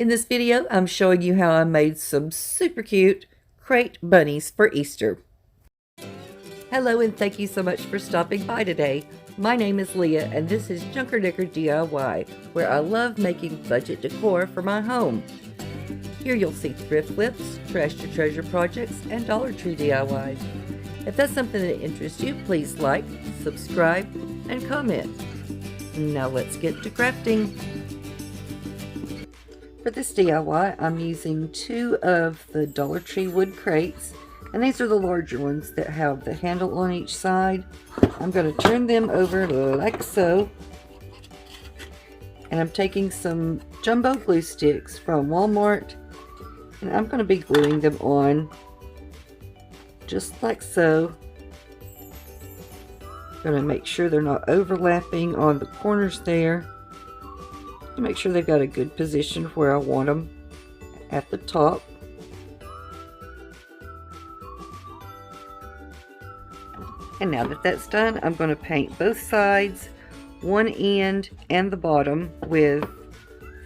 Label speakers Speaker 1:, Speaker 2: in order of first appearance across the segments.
Speaker 1: In this video, I'm showing you how I made some super cute crate bunnies for Easter. Hello and thank you so much for stopping by today. My name is Leah and this is Junker Dicker DIY, where I love making budget decor for my home. Here you'll see thrift flips, trash to treasure projects, and Dollar Tree DIYs. If that's something that interests you, please like, subscribe, and comment. Now let's get to crafting. For this DIY, I'm using 2 of the Dollar Tree wood crates, and these are the larger ones that have the handle on each side. I'm going to turn them over like so, and I'm taking some jumbo glue sticks from Walmart, and I'm going to be gluing them on just like so. Going to make sure they're not overlapping on the corners there. To make sure they've got a good position where I want them at the top. And now that that's done, I'm going to paint both sides, one end and the bottom, with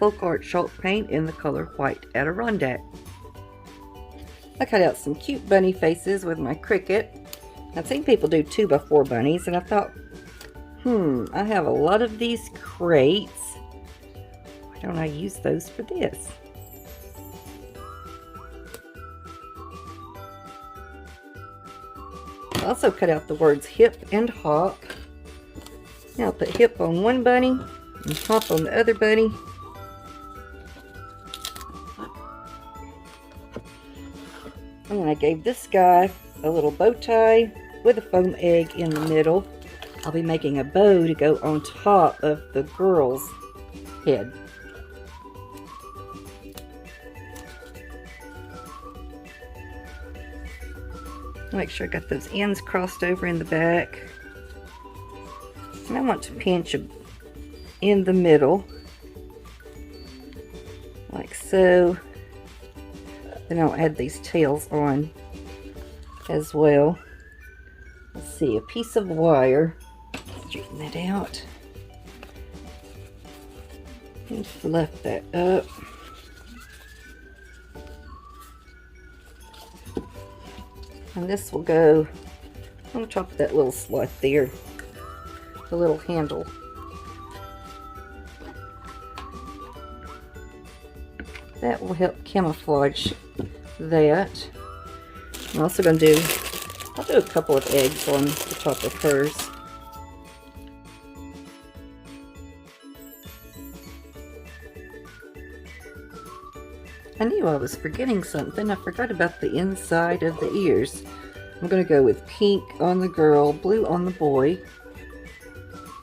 Speaker 1: folk art chalk paint in the color White Adirondack. I cut out some cute bunny faces with my Cricut. I've seen people do 2x4 bunnies, and I thought, I have a lot of these crates. Why don't I use those for this? I also cut out the words hip and hop. Now I'll put hip on one bunny and hop on the other bunny. And then I gave this guy a little bow tie with a foam egg in the middle. I'll be making a bow to go on top of the girl's head. Make sure I got those ends crossed over in the back. And I want to pinch in the middle, like so. Then I'll add these tails on as well. Let's see, a piece of wire. Straighten that out. And fluff that up. And this will go on top of that little slot there, the little handle. That will help camouflage that. I'm also going to I'll do a couple of eggs on the top of hers. I knew I was forgetting something. I forgot about the inside of the ears. I'm going to go with pink on the girl, blue on the boy.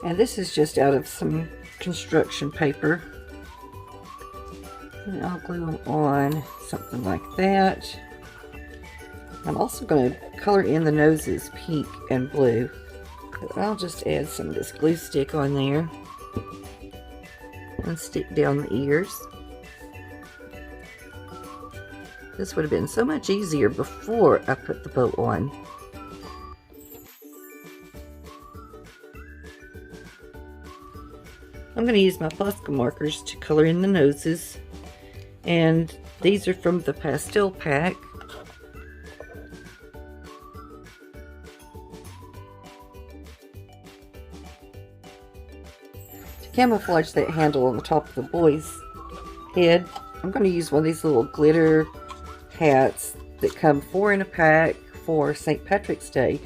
Speaker 1: And this is just out of some construction paper. And I'll glue them on something like that. I'm also going to color in the noses pink and blue. But I'll just add some of this glue stick on there and stick down the ears. This would have been so much easier before I put the bow on. I'm going to use my Posca markers to color in the noses, and these are from the pastel pack. To camouflage that handle on the top of the boy's head, I'm going to use one of these little glitter hats that come 4 in a pack for St. Patrick's Day.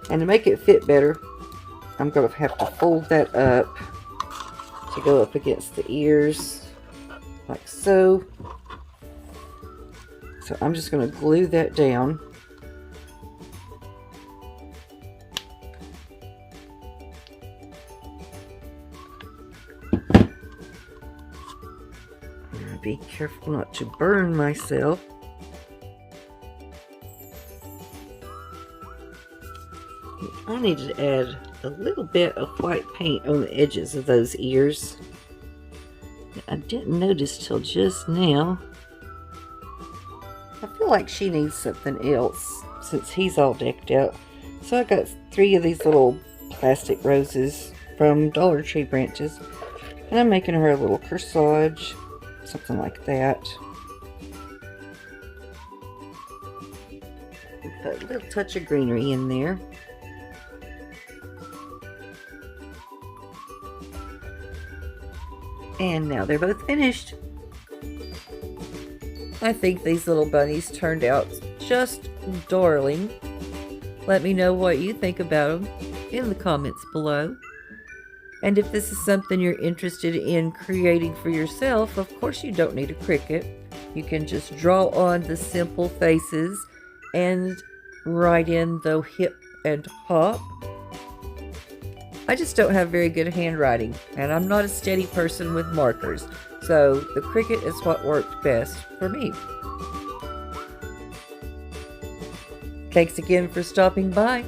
Speaker 1: And to make it fit better, I'm going to have to fold that up to go up against the ears, like so. So I'm just going to glue that down. Be careful not to burn myself. I need to add a little bit of white paint on the edges of those ears. I didn't notice till just now. I feel like she needs something else since he's all decked out. So I got 3 of these little plastic roses from Dollar Tree branches, and I'm making her a little corsage. something like that. Put a little touch of greenery in there. And now they're both finished. I think these little bunnies turned out just darling. Let me know what you think about them in the comments below. And if this is something you're interested in creating for yourself, of course you don't need a Cricut. You can just draw on the simple faces and write in the hip and hop. I just don't have very good handwriting, and I'm not a steady person with markers, so the Cricut is what worked best for me. Thanks again for stopping by,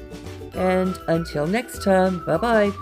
Speaker 1: and until next time, bye-bye.